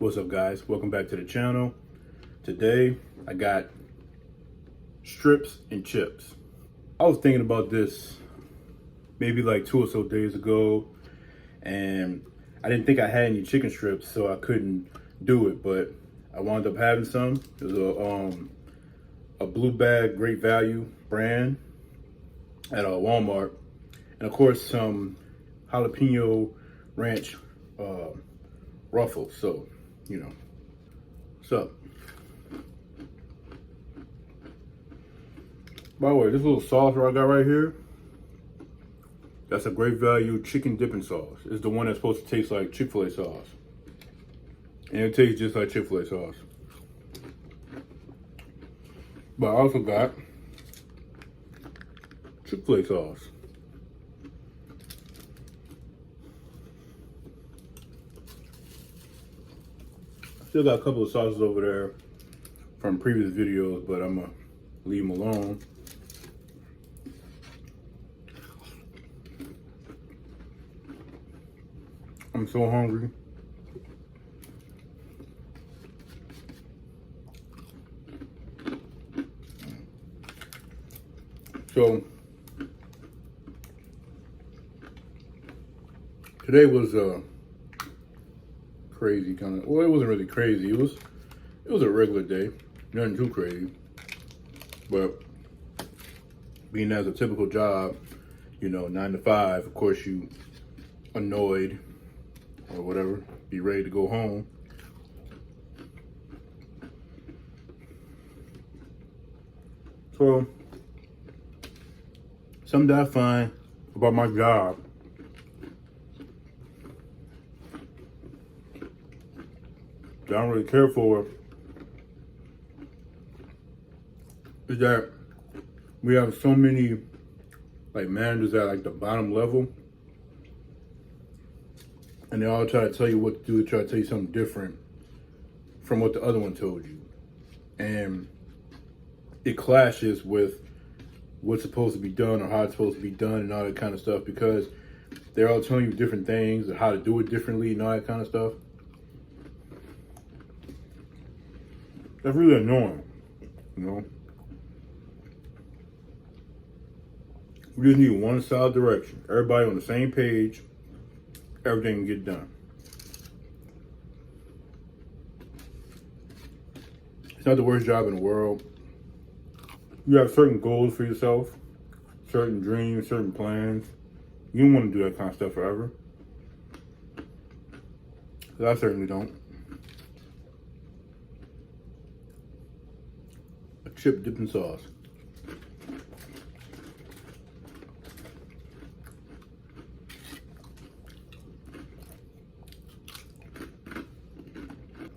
What's up, guys? Welcome back to the channel. Today I got strips and chips. I was thinking about this maybe like 2 or so days ago, and I didn't think I had any chicken strips, so I couldn't do it, but I wound up having some. It was a blue bag, great value brand at Walmart, and of course some jalapeno ranch ruffles. So, what's up? By the way, this little sauce I got right here, that's a great value chicken dipping sauce. It's the one that's supposed to taste like Chick-fil-A sauce. And it tastes just like Chick-fil-A sauce. But I also got Chick-fil-A sauce. Still got a couple of sauces over there from previous videos, but I'm gonna leave them alone. I'm so hungry. So today was crazy kind of. Well, it wasn't really crazy. It was a regular day, nothing too crazy. But being as a typical job, 9 to 5, of course you annoyed or whatever, be ready to go home. So something that I find about my job that I don't really care for is that we have so many like managers at like the bottom level, and they all try to tell you what to do, try to tell you something different from what the other one told you. And it clashes with what's supposed to be done or how it's supposed to be done and all that kind of stuff, because they're all telling you different things and how to do it differently and all that kind of stuff. That's really annoying, We just need one solid direction. Everybody on the same page, everything can get done. It's not the worst job in the world. You have certain goals for yourself, certain dreams, certain plans. You don't want to do that kind of stuff forever. 'Cause I certainly don't. A chip dipping sauce.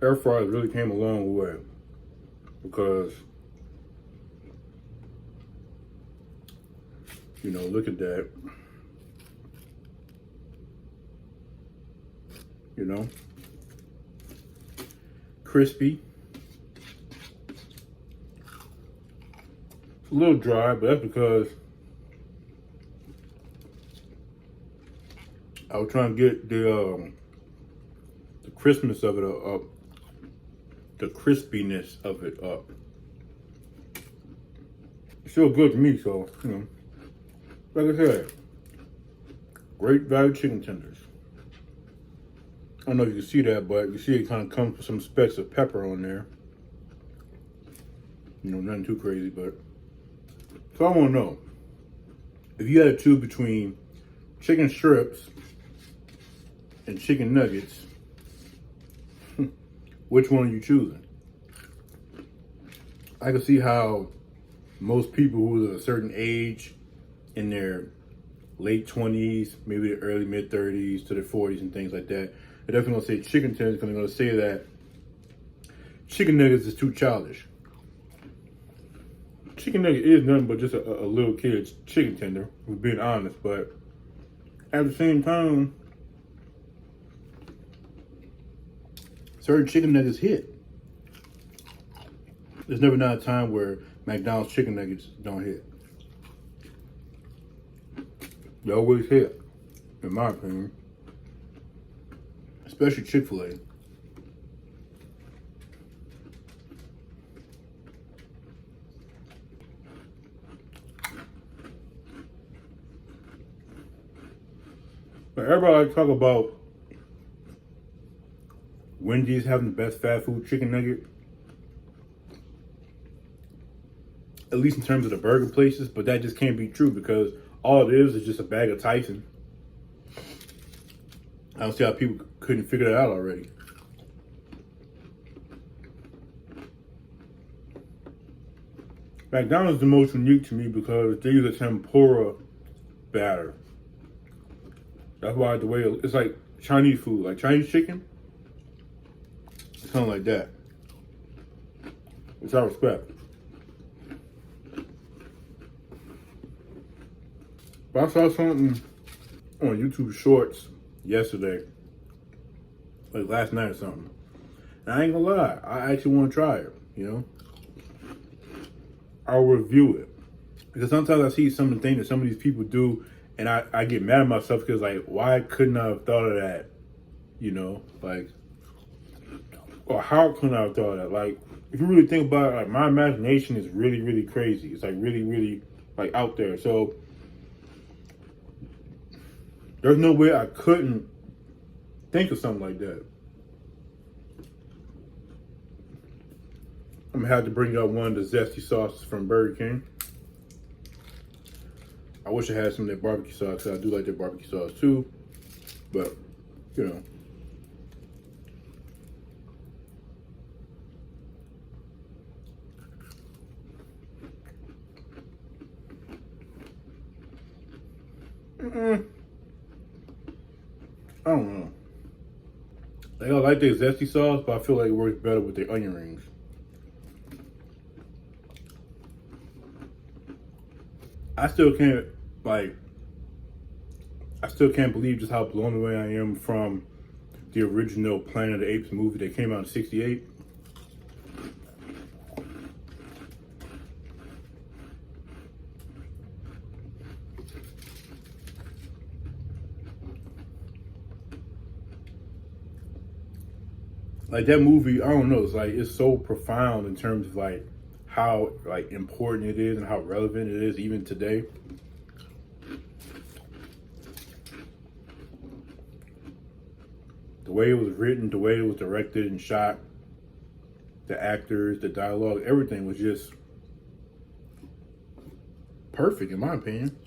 Air fryers really came a long way, because look at that. Crispy. It's a little dry, but that's because I was trying to get the crispness of it up, the crispiness of it up. It's still good to me, so like I said, great value chicken tenders. I don't know if you can see that, but you see it kind of comes with some specks of pepper on there. Nothing too crazy, but. So I want to know, if you had to choose between chicken strips and chicken nuggets, which one are you choosing? I can see how most people who are a certain age, in their late 20s, maybe the early mid 30s to their 40s and things like that, they're definitely gonna say chicken tenders, because they're gonna say that chicken nuggets is too childish. Chicken nugget is nothing but just a little kid's chicken tender, we're being honest, but at the same time, certain chicken nuggets hit. There's never not a time where McDonald's chicken nuggets don't hit. They always hit, in my opinion. Especially Chick-fil-A. But everybody like to talk about Wendy's having the best fast food chicken nugget, at least in terms of the burger places, but that just can't be true because all it is just a bag of Tyson. I don't see how people couldn't figure that out already. McDonald's is the most unique to me because they use a tempura batter. That's why the way it's like Chinese food, like Chinese chicken. It's kind of like that, which I respect. But I saw something on YouTube Shorts yesterday, like last night or something. And I ain't gonna lie, I actually want to try it, you know? I'll review it. Because sometimes I see some of the things that some of these people do, and I get mad at myself because, like, why couldn't I have thought of that? You know? Like, or how couldn't I have thought of that? Like, if you really think about it, like, my imagination is really, really crazy. It's, like, really, really, like, out there. So, there's no way I couldn't think of something like that. I'm gonna have to bring up one of the zesty sauces from Burger King. I wish I had some of their barbecue sauce, because I do like their barbecue sauce too. But, you know. I don't know. Like, I like their zesty sauce, but I feel like it works better with their onion rings. I still can't believe just how blown away I am from the original Planet of the Apes movie that came out in '68. Like, that movie, I don't know, it's like, it's so profound in terms of like how like important it is and how relevant it is even today. The way it was written, the way it was directed and shot, the actors, the dialogue, everything was just perfect in my opinion.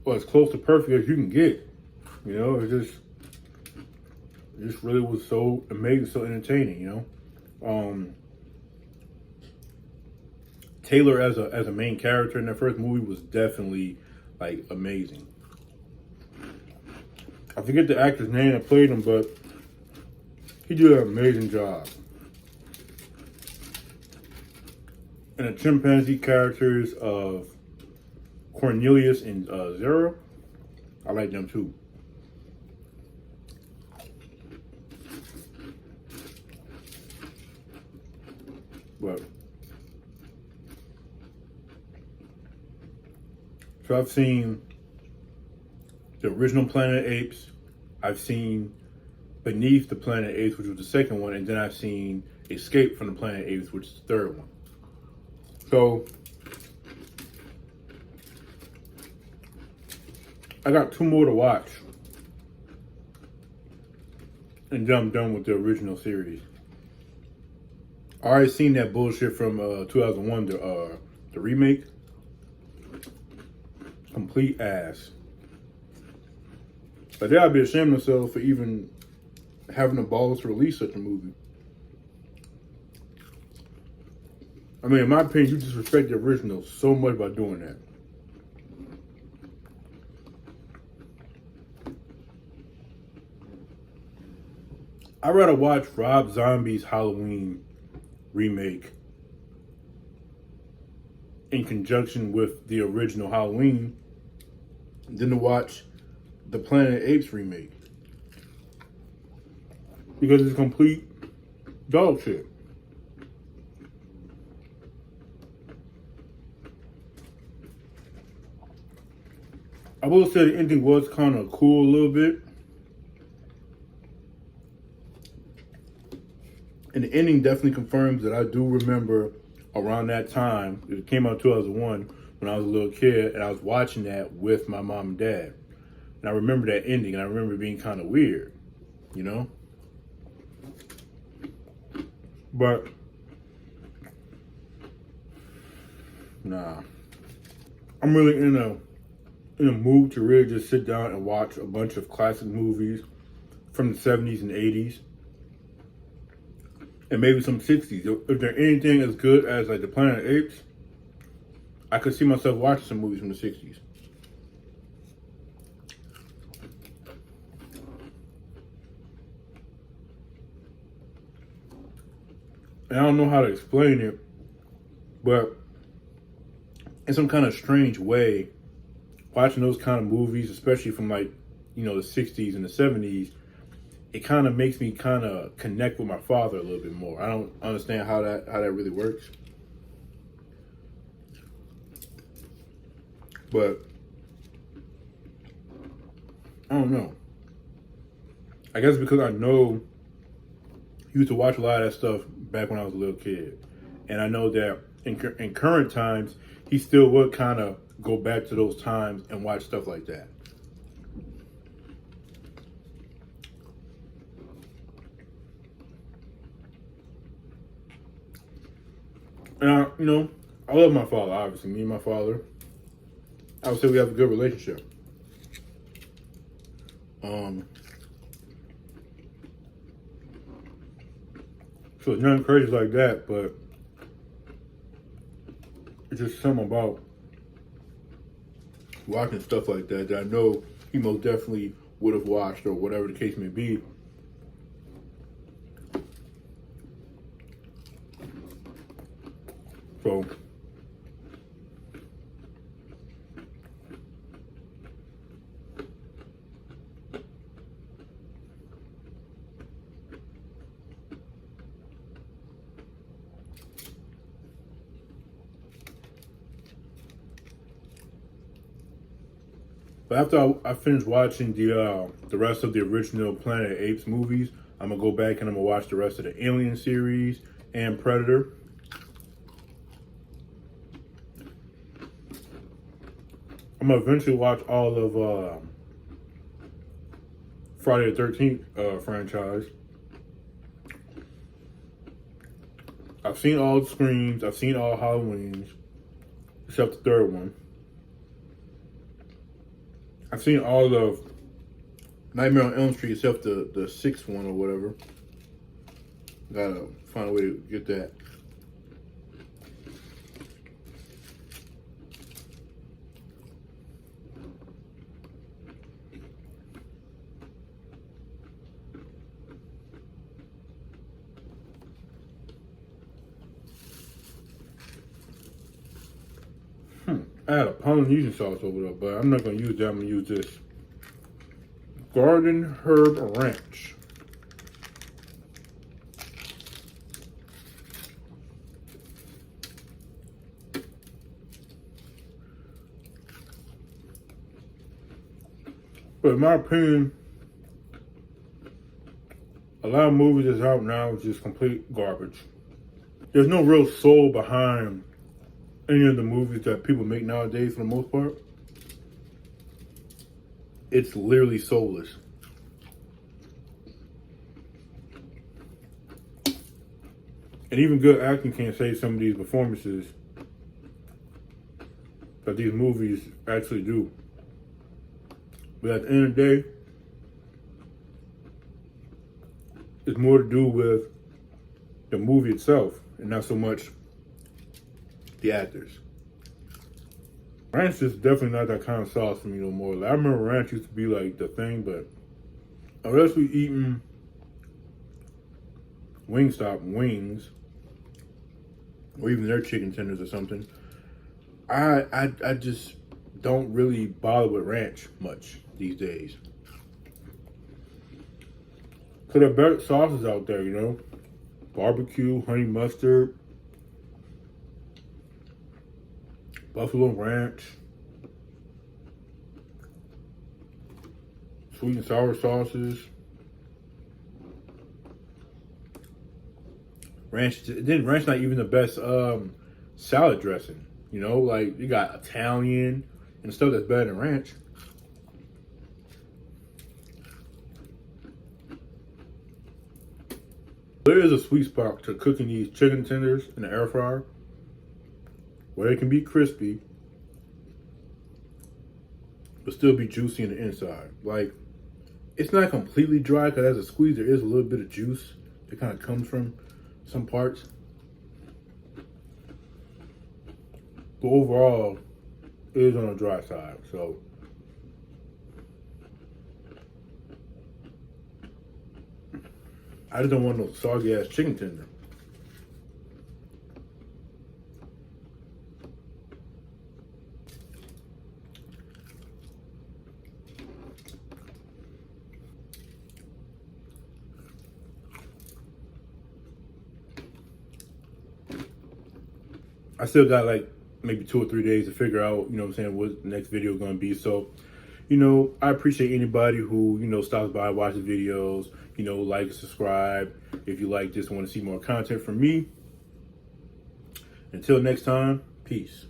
Well, as close to perfect as you can get. You know, it just really was so amazing, so entertaining, you know. Taylor as a main character in that first movie was definitely like amazing. I forget the actor's name that played him, but he did an amazing job. And the chimpanzee characters of Cornelius and Zero, I like them too. But so I've seen the original Planet of the Apes. I've seen Beneath the Planet of the Apes, which was the second one, and then I've seen Escape from the Planet of the Apes, which is the third one. So I got 2 more to watch, and then I'm done with the original series. I already seen that bullshit from 2001, the remake. Complete ass. But they ought to be ashamed of themselves for even having the balls to release such a movie. I mean, in my opinion, you disrespect the original so much by doing that. I'd rather watch Rob Zombie's Halloween remake in conjunction with the original Halloween than to watch the Planet of the Apes remake. Because it's complete dog shit. I will say the ending was kind of cool a little bit. And the ending definitely confirms that I do remember around that time, it came out in 2001, when I was a little kid, and I was watching that with my mom and dad. And I remember that ending, and I remember it being kind of weird, you know? But, nah. I'm really in a mood to really just sit down and watch a bunch of classic movies from the 70s and 80s. And maybe some 60s. If there's anything as good as like the Planet of the Apes, I could see myself watching some movies from the 60s. And I don't know how to explain it, but in some kind of strange way, watching those kind of movies, especially from like, the 60s and the 70s, it kind of makes me kind of connect with my father a little bit more. I don't understand how that really works. But I don't know. I guess because I know he used to watch a lot of that stuff back when I was a little kid. And I know that in current times, he still would kind of go back to those times and watch stuff like that. And I love my father, obviously. Me and my father, I would say we have a good relationship. So it's nothing crazy like that, but it's just something about watching stuff like that I know he most definitely would have watched, or whatever the case may be. So but after I finish watching the rest of the original Planet of the Apes movies, I'm gonna go back and I'm gonna watch the rest of the Alien series and Predator. I'm gonna eventually watch all of Friday the 13th franchise. I've seen all the Screams, I've seen all Halloweens, except the third one. I've seen all of Nightmare on Elm Street except the sixth one or whatever. Gotta find a way to get that. I had a Polynesian sauce over there, but I'm not gonna use that. I'm gonna use this Garden Herb Ranch. But in my opinion, a lot of movies that's out now is just complete garbage. There's no real soul behind any of the movies that people make nowadays, for the most part. It's literally soulless. And even good acting can't save some of these performances that these movies actually do. But at the end of the day, it's more to do with the movie itself and not so much the actors. Ranch is definitely not that kind of sauce for me no more. Like, I remember ranch used to be like the thing, but unless we eating Wingstop wings, or even their chicken tenders or something, I just don't really bother with ranch much these days. So there are better sauces out there, barbecue, honey mustard, buffalo ranch, sweet and sour sauces. Ranch not even the best salad dressing. Like you got Italian and stuff that's better than ranch. There is a sweet spot to cooking these chicken tenders in the air fryer where it can be crispy but still be juicy in the inside. Like, it's not completely dry because as a squeeze, there is a little bit of juice that kind of comes from some parts. But overall, it is on the dry side. So, I just don't want no soggy ass chicken tender. I still got like maybe 2 or 3 days to figure out, you know what I'm saying, what the next video is going to be. So, you know, I appreciate anybody who, you know, stops by, watches videos, you know, like, subscribe. If you like this and want to see more content from me. Until next time, peace.